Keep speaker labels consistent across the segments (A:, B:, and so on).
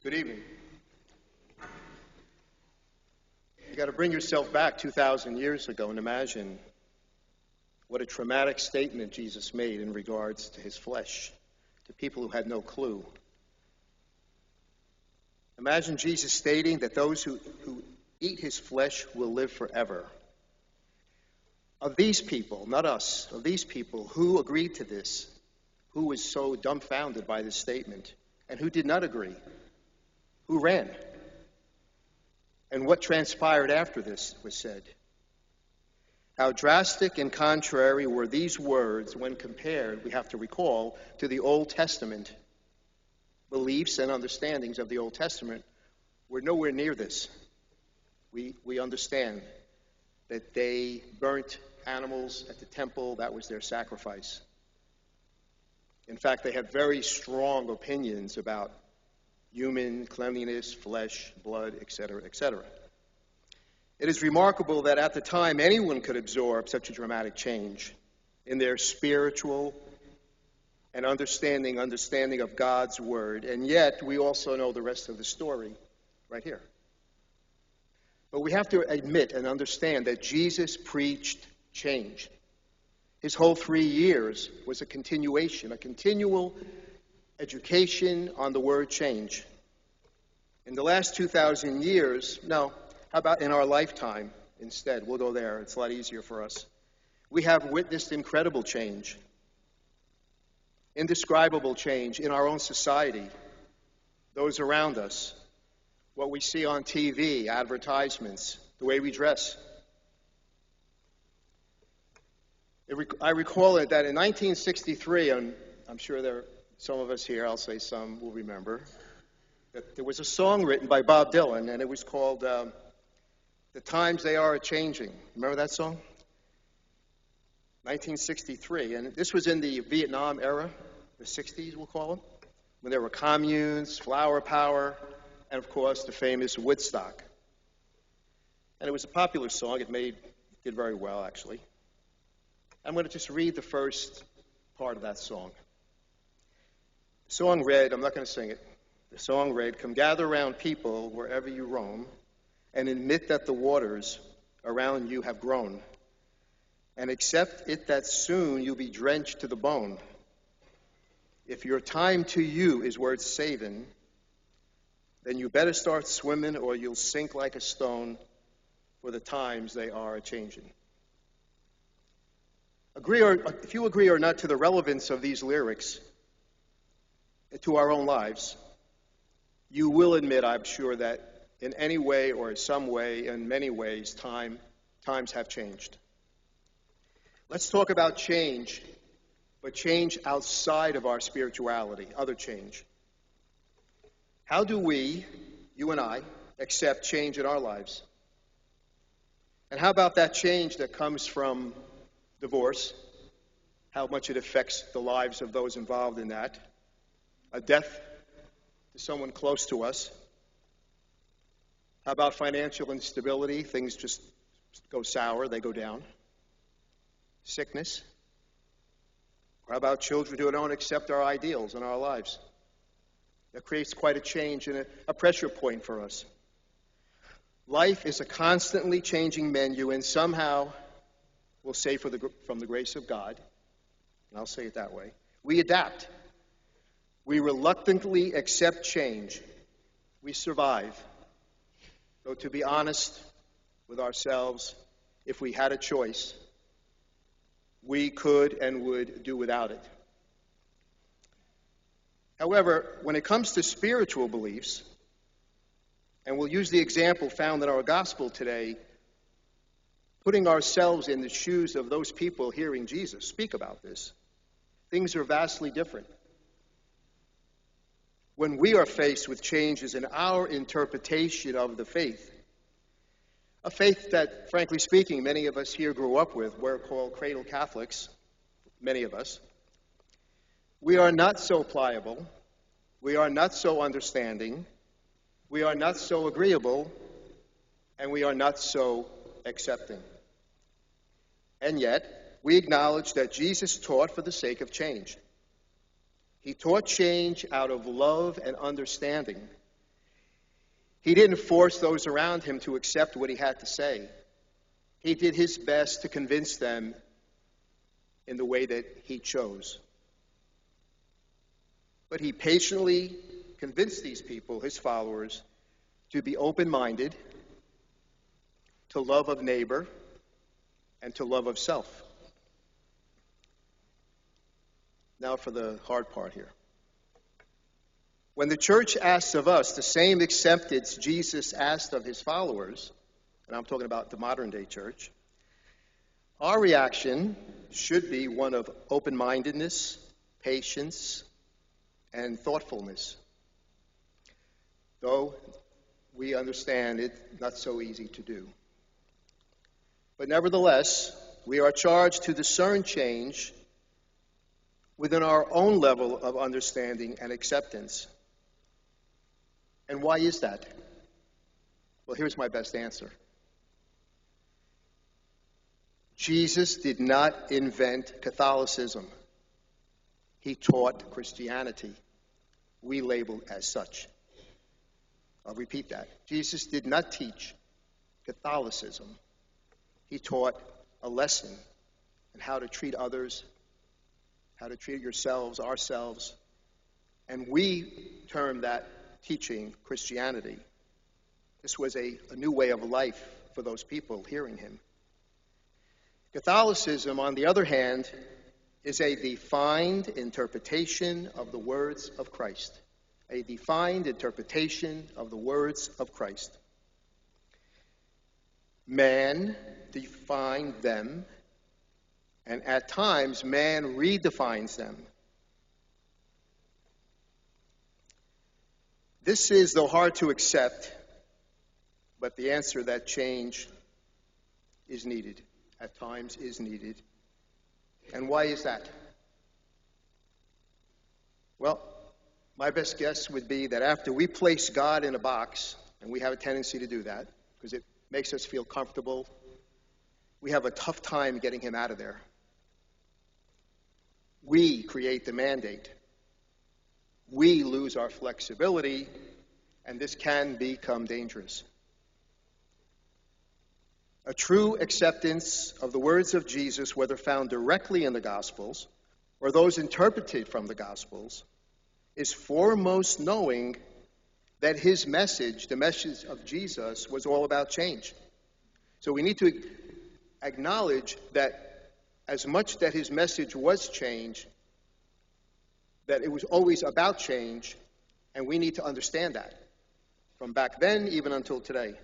A: Good evening. You got to bring yourself back 2,000 years ago and imagine what a traumatic statement Jesus made in regards to his flesh, to people who had no clue. Imagine Jesus stating that those who eat his flesh will live forever. Of these people, not us, of these people, who agreed to this? Who was so dumbfounded by this statement? And who did not agree? Who ran? And what transpired after this was said? How drastic and contrary were these words when compared, we have to recall, to the Old Testament. Beliefs and understandings of the Old Testament were nowhere near this. We understand that they burnt animals at the temple. That was their sacrifice. In fact, they had very strong opinions about human cleanliness, flesh, blood, etc., etc. It is remarkable that at the time anyone could absorb such a dramatic change in their spiritual and understanding of God's word, and yet we also know the rest of the story right here. But we have to admit and understand that Jesus preached change. His whole 3 years was a continuation, a continual education on the word change. In the last 2,000 years, no, how about in our lifetime instead? We'll go there. It's a lot easier for us. We have witnessed incredible change, indescribable change in our own society, those around us, what we see on TV, advertisements, the way we dress. I recall it that in 1963, and I'm sure there are some of us here, I'll say some will remember, that there was a song written by Bob Dylan, and it was called The Times They Are A-Changing. Remember that song? 1963, and this was in the Vietnam era, the 60s we'll call it, when there were communes, flower power, and of course the famous Woodstock. And it was a popular song. It did very well, actually. I'm going to just read the first part of that song. The song read, I'm not going to sing it. The song read, "Come gather around people wherever you roam, and admit that the waters around you have grown, and accept it that soon you'll be drenched to the bone. If your time to you is worth saving, then you better start swimming or you'll sink like a stone, for the times they are a-changing." If you agree or not to the relevance of these lyrics to our own lives, you will admit, I'm sure, that in any way or some way, in many ways, times have changed. Let's talk about change, but change outside of our spirituality, other change. How do we, you and I, accept change in our lives? And how about that change that comes from divorce, how much it affects the lives of those involved in that, a death to someone close to us? How about financial instability? Things just go sour, they go down. Sickness. Or how about children who don't accept our ideals in our lives? That creates quite a change and a pressure point for us. Life is a constantly changing menu, and somehow, we'll say from the grace of God, and I'll say it that way, we adapt. We reluctantly accept change. We survive. Though to be honest with ourselves, if we had a choice, we could and would do without it. However, when it comes to spiritual beliefs, and we'll use the example found in our gospel today, putting ourselves in the shoes of those people hearing Jesus speak about this, things are vastly different. When we are faced with changes in our interpretation of the faith, a faith that, frankly speaking, many of us here grew up with, we're called cradle Catholics, many of us, we are not so pliable, we are not so understanding, we are not so agreeable, and we are not so accepting. And yet, we acknowledge that Jesus taught for the sake of change. He taught change out of love and understanding. He didn't force those around him to accept what he had to say. He did his best to convince them in the way that he chose. But he patiently convinced these people, his followers, to be open-minded, to love of neighbor, and to love of self. Now for the hard part here. When the church asks of us the same acceptance Jesus asked of his followers, and I'm talking about the modern-day church, our reaction should be one of open-mindedness, patience, and thoughtfulness. Though we understand it's not so easy to do. But nevertheless, we are charged to discern change within our own level of understanding and acceptance. And why is that? Well, here's my best answer. Jesus did not invent Catholicism. He taught Christianity. We label as such. I'll repeat that. Jesus did not teach Catholicism. He taught a lesson in how to treat others, how to treat yourselves, ourselves. And we term that teaching Christianity. This was a new way of life for those people hearing him. Catholicism, on the other hand, is a defined interpretation of the words of Christ. A defined interpretation of the words of Christ. Man defined them, and at times man redefines them. This is, though hard to accept, but the answer that change is needed, at times is needed. And why is that? Well, my best guess would be that after we place God in a box, and we have a tendency to do that, because it makes us feel comfortable, we have a tough time getting him out of there. We create the mandate. We lose our flexibility, and this can become dangerous. A true acceptance of the words of Jesus, whether found directly in the Gospels or those interpreted from the Gospels, is foremost knowing that his message, the message of Jesus, was all about change. So we need to acknowledge that as much that his message was change, that it was always about change, and we need to understand that from back then even until today.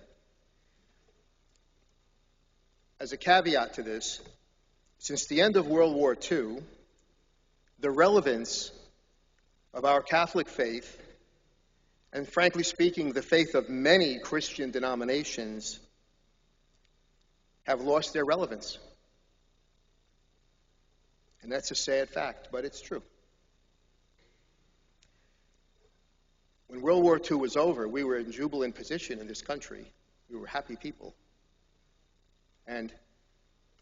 A: As a caveat to this, since the end of World War II, the relevance of our Catholic faith, and frankly speaking, the faith of many Christian denominations, have lost their relevance. And that's a sad fact, but it's true. When World War II was over, we were in jubilant position in this country. We were happy people. And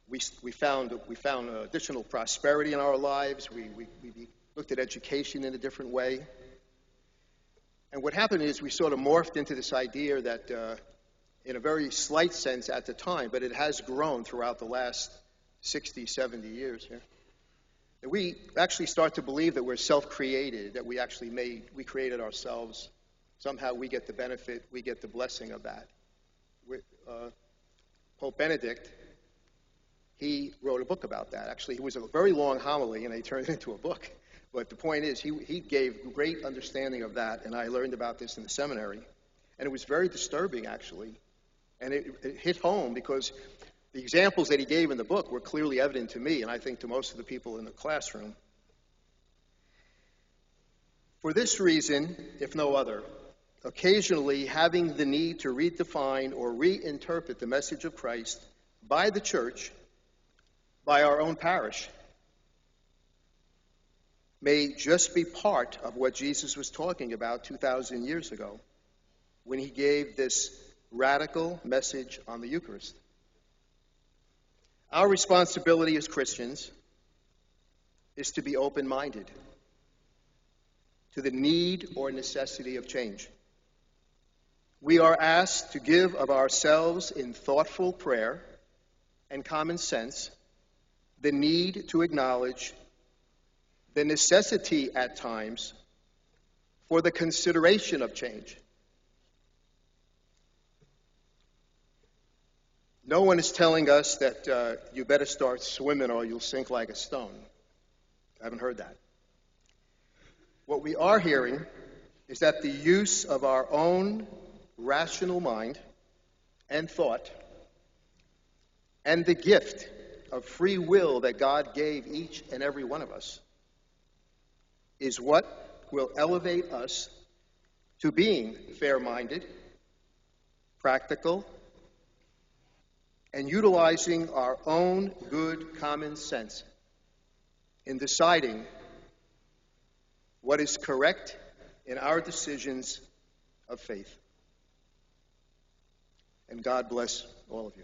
A: we found additional prosperity in our lives. We looked at education in a different way. And what happened is we sort of morphed into this idea that, in a very slight sense at the time, but it has grown throughout the last 60, 70 years here, that we actually start to believe that we're self-created, that we created ourselves. Somehow we get the benefit, we get the blessing of that. Pope Benedict, he wrote a book about that. Actually, it was a very long homily, and they turned it into a book. But the point is, he gave great understanding of that, and I learned about this in the seminary. And it was very disturbing, actually. And it hit home because the examples that he gave in the book were clearly evident to me, and I think to most of the people in the classroom. For this reason, if no other, occasionally having the need to redefine or reinterpret the message of Christ by the church, by our own parish, may just be part of what Jesus was talking about 2,000 years ago when he gave this radical message on the Eucharist. Our responsibility as Christians is to be open-minded to the need or necessity of change. We are asked to give of ourselves in thoughtful prayer and common sense the need to acknowledge the necessity at times for the consideration of change. No one is telling us that you better start swimming or you'll sink like a stone. I haven't heard that. What we are hearing is that the use of our own rational mind and thought and the gift of free will that God gave each and every one of us is what will elevate us to being fair-minded, practical, and utilizing our own good common sense in deciding what is correct in our decisions of faith. And God bless all of you.